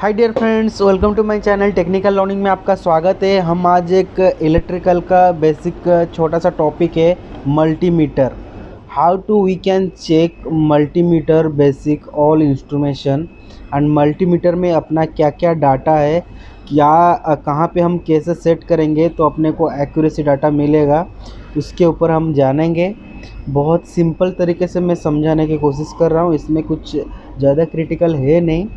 Hi dear friends, welcome to my channel technical learning में आपका स्वागत है। हम आज एक इलेक्ट्रिकल का बेसिक छोटा सा टॉपिक है multimeter. How to we can check multimeter basic all instrumentation and multimeter में अपना क्या क्या डाटा है, कहाँ पे हम कैसे सेट करेंगे तो अपने को एक्यूरेसी डाटा मिलेगा, उसके ऊपर हम जानेंगे। बहुत सिंपल तरीके से मैं समझाने की कोशिश कर रहा हूँ, इसमें कुछ ज़्यादा क्रिटिकल है नहीं,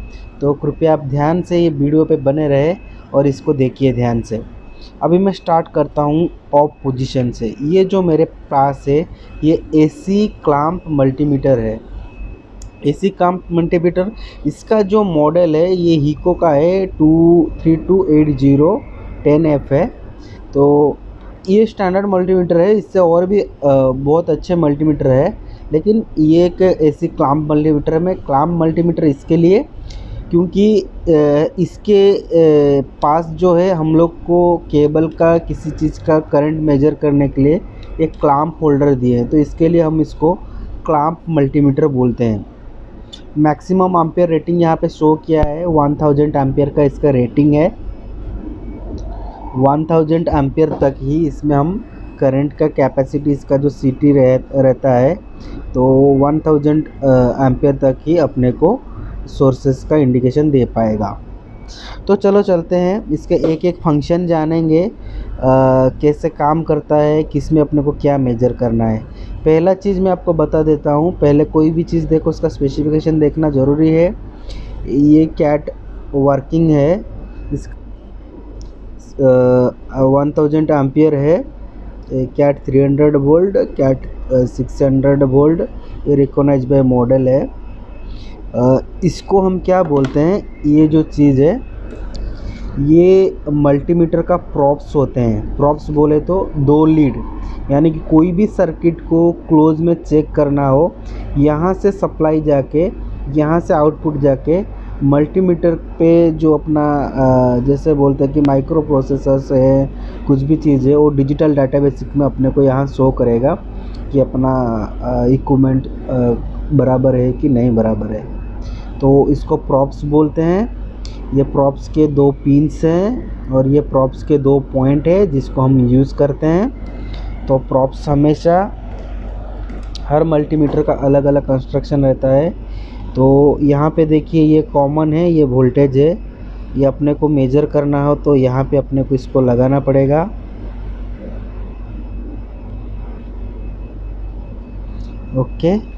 तो कृपया आप ध्यान से ये वीडियो पे बने रहे और इसको देखिए ध्यान से। अभी मैं स्टार्ट करता हूँ ऑफ पोजीशन से। ये जो मेरे पास है ये एसी क्लैंप मल्टीमीटर है। एसी क्लैंप मल्टीमीटर, इसका जो मॉडल है ये हीको का है 2328010F है। तो ये स्टैंडर्ड मल्टीमीटर है, इससे और भी बहुत अच्छे मल्टीमीटर है, लेकिन ये एक एसी क्लैंप मल्टीमीटर है। मैं क्लैंप मल्टीमीटर इसके लिए क्योंकि इसके पास जो है हम लोग को केबल का किसी चीज़ का करंट मेजर करने के लिए एक क्लैंप होल्डर दिए हैं, तो इसके लिए हम इसको क्लैंप मल्टीमीटर बोलते हैं। मैक्सिमम एम्पियर रेटिंग यहाँ पे शो किया है, 1000 एम्पियर का इसका रेटिंग है। 1000 एम्पियर तक ही इसमें हम करंट का कैपेसिटी, इसका जो सीटी रहता है, तो 1000 एम्पियर तक ही अपने को सोर्सेस का इंडिकेशन दे पाएगा। तो चलो चलते हैं, इसके एक एक फंक्शन जानेंगे, कैसे काम करता है, किस में अपने को क्या मेजर करना है। पहला चीज़ मैं आपको बता देता हूँ, पहले कोई भी चीज़ देखो उसका स्पेसिफिकेशन देखना ज़रूरी है। ये कैट वर्किंग है, इस 1000 एम्पियर है, कैट 300 वोल्ट, कैट 600 वोल्ट, ये रिकॉग्नाइज बाय मॉडल है। इसको हम क्या बोलते हैं, ये जो चीज़ है ये मल्टीमीटर का प्रॉप्स होते हैं। प्रॉप्स बोले तो दो लीड, यानी कि कोई भी सर्किट को क्लोज में चेक करना हो, यहाँ से सप्लाई जाके यहाँ से आउटपुट जाके मल्टीमीटर पे जो अपना जैसे बोलते हैं कि माइक्रो प्रोसेसर्स है, कुछ भी चीज़ है, वो डिजिटल डाटाबेस में अपने को यहाँ शो करेगा कि अपना इक्विपमेंट बराबर है कि नहीं बराबर है। तो इसको प्रॉप्स बोलते हैं। ये प्रॉप्स के दो पिन्स हैं और ये प्रॉप्स के दो पॉइंट है जिसको हम यूज़ करते हैं। तो प्रॉप्स हमेशा हर मल्टीमीटर का अलग अलग कंस्ट्रक्शन रहता है। तो यहाँ पे देखिए ये कॉमन है, ये वोल्टेज है, ये अपने को मेजर करना हो तो यहाँ पे अपने को इसको लगाना पड़ेगा। ओके,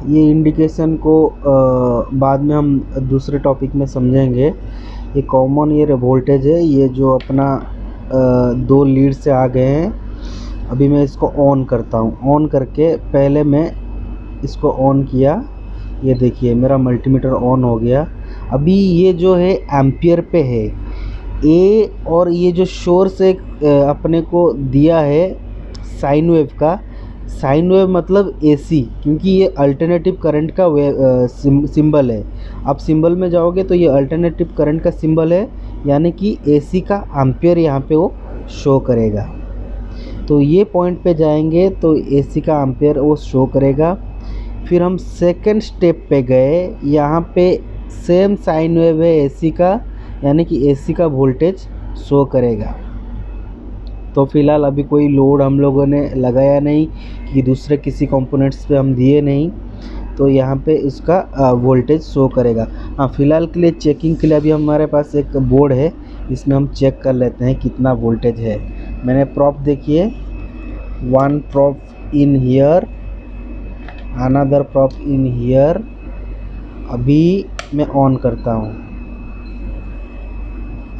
ये इंडिकेशन को बाद में हम दूसरे टॉपिक में समझेंगे। ये कॉमन ये वोल्टेज है, ये जो अपना दो लीड से आ गए हैं। अभी मैं इसको ऑन करता हूँ। ऑन करके पहले मैं इसको ऑन किया, ये देखिए मेरा मल्टीमीटर ऑन हो गया। अभी ये जो है एम्पियर पे है ए, और ये जो सोर्स एक अपने को दिया है साइन वेव का। साइन वेव मतलब एसी, क्योंकि ये अल्टरनेटिव करंट का सिंबल है। आप सिंबल में जाओगे तो ये अल्टरनेटिव करंट का सिंबल है, यानी कि एसी का एम्पियर यहाँ पे वो शो करेगा। तो ये पॉइंट पे जाएंगे तो एसी का एम्पियर वो शो करेगा। फिर हम सेकंड स्टेप पे गए, यहाँ पे सेम साइन वेव है एसी का, यानी कि एसी का वोल्टेज शो करेगा। तो फिलहाल अभी कोई लोड हम लोगों ने लगाया नहीं कि दूसरे किसी कंपोनेंट्स पे हम दिए नहीं, तो यहाँ पे इसका वोल्टेज शो करेगा। हाँ, फिलहाल के लिए चेकिंग के लिए अभी हमारे पास एक बोर्ड है, इसमें हम चेक कर लेते हैं कितना वोल्टेज है। मैंने प्रॉप देखिए, one prop in here, another prop in here. अभी मैं ऑन करता हूँ,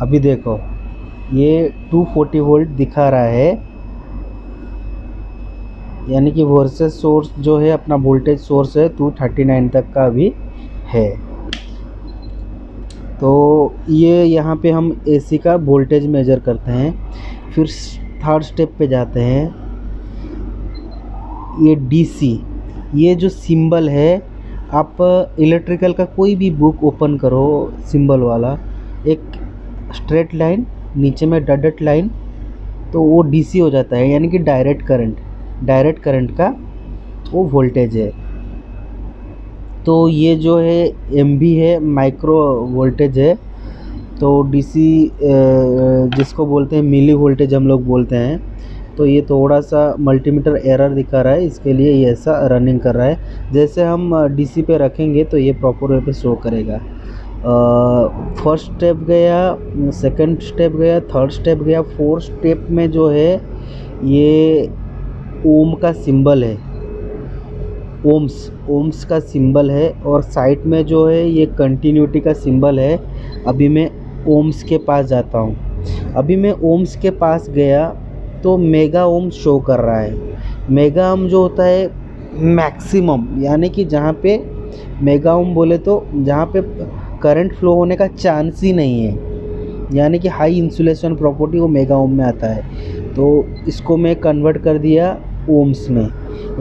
अभी देखो ये 240 वोल्ट दिखा रहा है, यानी कि वर्सेस सोर्स जो है अपना वोल्टेज सोर्स है 239 तक का भी है। तो ये यहाँ पे हम एसी का वोल्टेज मेजर करते हैं। फिर थर्ड स्टेप पे जाते हैं, ये डीसी, ये जो सिंबल है, आप इलेक्ट्रिकल का कोई भी बुक ओपन करो, सिंबल वाला एक स्ट्रेट लाइन, नीचे में डॉटेड लाइन, तो वो डीसी हो जाता है, यानी कि डायरेक्ट करंट का वो वोल्टेज है। तो ये जो है एमवी है, माइक्रो वोल्टेज है। तो डीसी जिसको बोलते हैं मिली वोल्टेज हम लोग बोलते हैं। तो ये थोड़ा सा मल्टीमीटर एरर दिखा रहा है, इसके लिए ये ऐसा रनिंग कर रहा है। जैसे हम डीसी पे रखेंगे तो ये प्रॉपर वे पे शो करेगा। फर्स्ट स्टेप गया, सेकंड स्टेप गया, थर्ड स्टेप गया, फोर्थ स्टेप में जो है ये ओम का सिंबल है, ओम्स का सिंबल है। और साइड में जो है ये कंटिन्यूटी का सिंबल है। अभी मैं ओम्स के पास जाता हूँ। अभी मैं ओम्स के पास गया तो मेगा ओम शो कर रहा है। मेगा ओम जो होता है मैक्सिमम, यानी कि जहाँ पे मेगा ओम बोले तो जहाँ पे करंट फ्लो होने का चांस ही नहीं है, यानी कि हाई इंसुलेशन प्रॉपर्टी, वो मेगा ओम में आता है। तो इसको मैं कन्वर्ट कर दिया ओम्स में,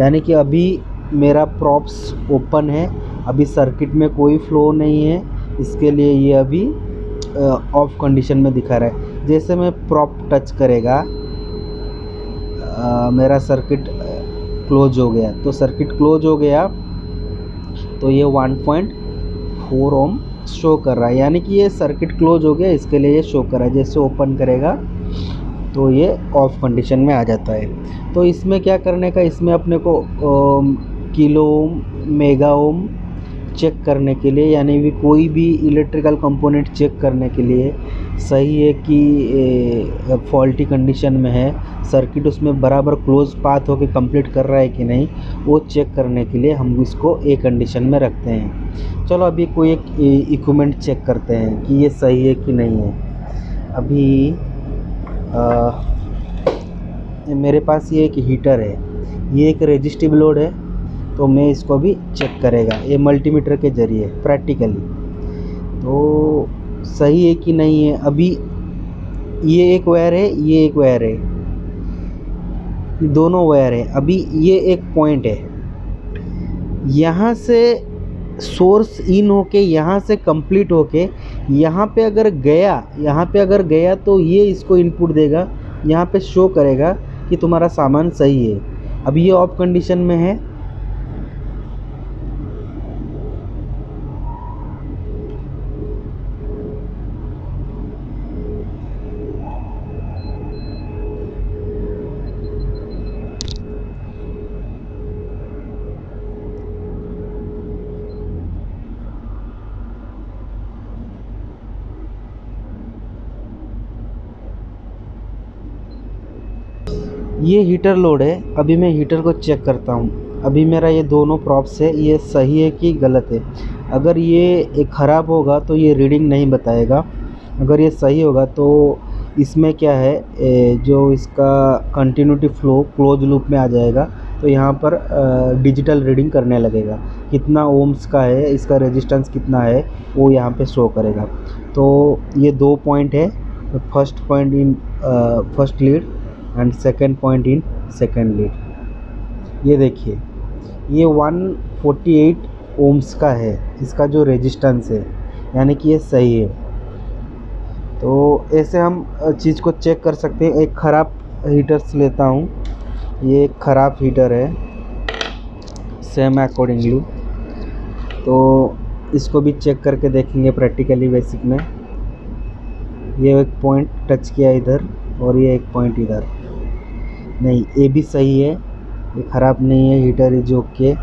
यानी कि अभी मेरा प्रॉप्स ओपन है, अभी सर्किट में कोई फ्लो नहीं है, इसके लिए ये अभी ऑफ कंडीशन में दिखा रहा है। जैसे मैं प्रॉप टच करेगा मेरा सर्किट क्लोज हो गया। तो सर्किट क्लोज हो गया तो ये 1.4 ओम शो कर रहा है, यानी कि ये सर्किट क्लोज हो गया, इसके लिए ये शो कर रहा है। जैसे ओपन करेगा तो ये ऑफ कंडीशन में आ जाता है। तो इसमें क्या करने का, इसमें अपने को kilo ohm, mega ohm check करने के लिए, यानी भी कोई भी इलेक्ट्रिकल कंपोनेंट चेक करने के लिए सही है कि फॉल्टी कंडीशन में है, सर्किट उसमें बराबर क्लोज पाथ होके कंप्लीट कर रहा है कि नहीं, वो चेक करने के लिए हम इसको ए कंडीशन में रखते हैं। चलो अभी कोई एक इक्विपमेंट चेक करते हैं कि ये सही है कि नहीं है। अभी मेरे पास ये एक हीटर है, ये एक रेजिस्टिव लोड है, तो मैं इसको भी चेक करेगा ये मल्टीमीटर के ज़रिए प्रैक्टिकली, तो सही है कि नहीं है। अभी ये एक वायर है, ये एक वायर है, दोनों वायर है। अभी ये एक पॉइंट है, यहाँ से सोर्स इन होके, यहाँ से कंप्लीट होके यहाँ पे अगर गया तो ये इसको इनपुट देगा, यहाँ पे शो करेगा कि तुम्हारा सामान सही है। अभी ये ऑफ कंडीशन में है। ये हीटर लोड है। अभी मैं हीटर को चेक करता हूँ। अभी मेरा ये दोनों प्रॉप्स है, ये सही है कि गलत है। अगर ये ख़राब होगा तो ये रीडिंग नहीं बताएगा, अगर ये सही होगा तो इसमें क्या है, जो इसका कंटिन्यूटी फ्लो क्लोज लूप में आ जाएगा, तो यहाँ पर डिजिटल रीडिंग करने लगेगा, कितना ओम्स का है, इसका रेजिस्टेंस कितना है, वो यहाँ पे शो करेगा। तो ये 2 पॉइंट है, first point in first lead and second point in second lead. ये देखिए ये 148 ओम्स का है, इसका जो रेजिस्टेंस है, यानी कि ये सही है। तो ऐसे हम चीज़ को चेक कर सकते हैं। एक ख़राब हीटर्स लेता हूँ, ये एक ख़राब हीटर है सेम अकॉर्डिंगली, तो इसको भी चेक करके देखेंगे प्रैक्टिकली बेसिक में। ये एक पॉइंट टच किया इधर और ये एक पॉइंट इधर, नहीं ये भी सही है, ये ख़राब नहीं है, हीटर इज ओके।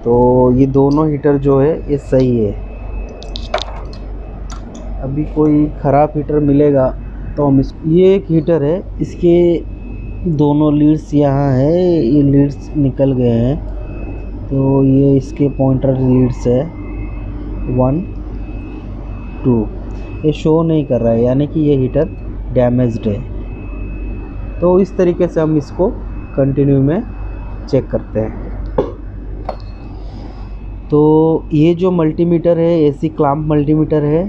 तो ये दोनों हीटर जो है ये सही है। अभी कोई ख़राब हीटर मिलेगा तो हम ये एक हीटर है, इसके दोनों लीड्स यहाँ है, ये लीड्स निकल गए हैं, तो ये इसके पॉइंटर लीड्स है 1 2, ये शो नहीं कर रहा है, यानी कि ये हीटर डैमेज्ड है। तो इस तरीके से हम इसको कंटिन्यू में चेक करते हैं। तो ये जो मल्टीमीटर है एसी क्लैंप मल्टीमीटर है,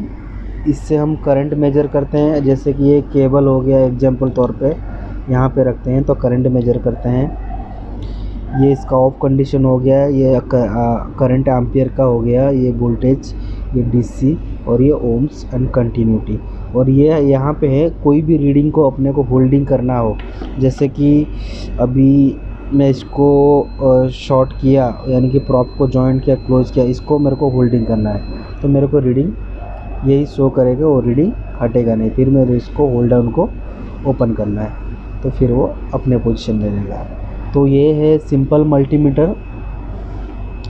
इससे हम करंट मेजर करते हैं। जैसे कि ये केबल हो गया, एग्जांपल तौर पे यहाँ पे रखते हैं तो करंट मेजर करते हैं। ये इसका ऑफ कंडीशन हो गया, ये करंट एम्पियर का हो गया, ये वोल्टेज, ये डीसी और ये ओम्स एंड कंटिन्यूटी। और ये यहाँ पे है, कोई भी रीडिंग को अपने को होल्डिंग करना हो, जैसे कि अभी मैं इसको शॉर्ट किया यानी कि प्रॉप को जॉइंट किया, क्लोज़ किया, इसको मेरे को होल्डिंग करना है, तो मेरे को रीडिंग यही शो करेगा, वो रीडिंग हटेगा नहीं। फिर मेरे इसको होल्ड डाउन को ओपन करना है तो फिर वो अपने पोजीशन में रहेगा। तो ये है सिंपल मल्टीमीटर,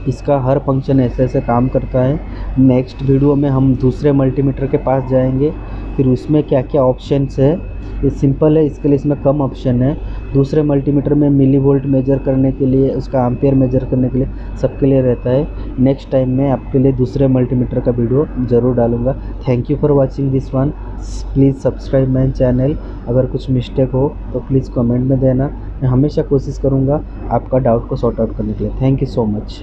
इसका हर फंक्शन ऐसे ऐसे काम करता है। नेक्स्ट वीडियो में हम दूसरे मल्टीमीटर के पास जाएंगे, फिर उसमें क्या क्या ऑप्शंस है। ये सिंपल है, इसके लिए इसमें कम ऑप्शन है। दूसरे मल्टीमीटर में मिली वोल्ट मेजर करने के लिए, उसका एम्पियर मेजर करने के लिए, सबके लिए रहता है। नेक्स्ट टाइम मैं आपके लिए दूसरे मल्टीमीटर का वीडियो ज़रूर डालूंगा। Thank you for watching this one. Please subscribe my channel. अगर कुछ मिस्टेक हो तो प्लीज़ कमेंट में देना, मैं हमेशा कोशिश करूँगा आपका डाउट को सॉर्ट आउट करने के लिए। Thank you so much.